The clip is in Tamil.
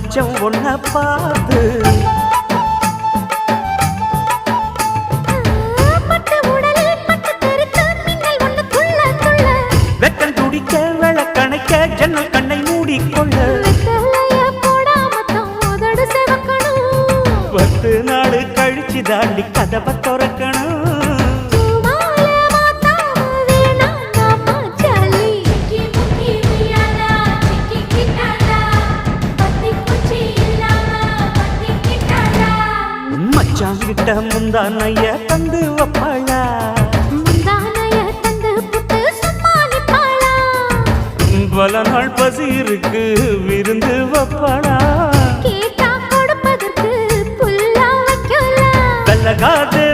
மச்சம் ஒன்ன பார்த்து வெக்கம் துடிக்க விளக்கணைக்க ஜன்னல் கண்ணை மூடிக்கொள்ள 10 நாள் கழிச்சு தாண்டி கதவை திறக்கணும் மச்சாங்கிட்ட முந்தானைய தந்து வப்பாளா பல நாள் பசி இருக்கு விருந்து வப்பாளா கல்லகாது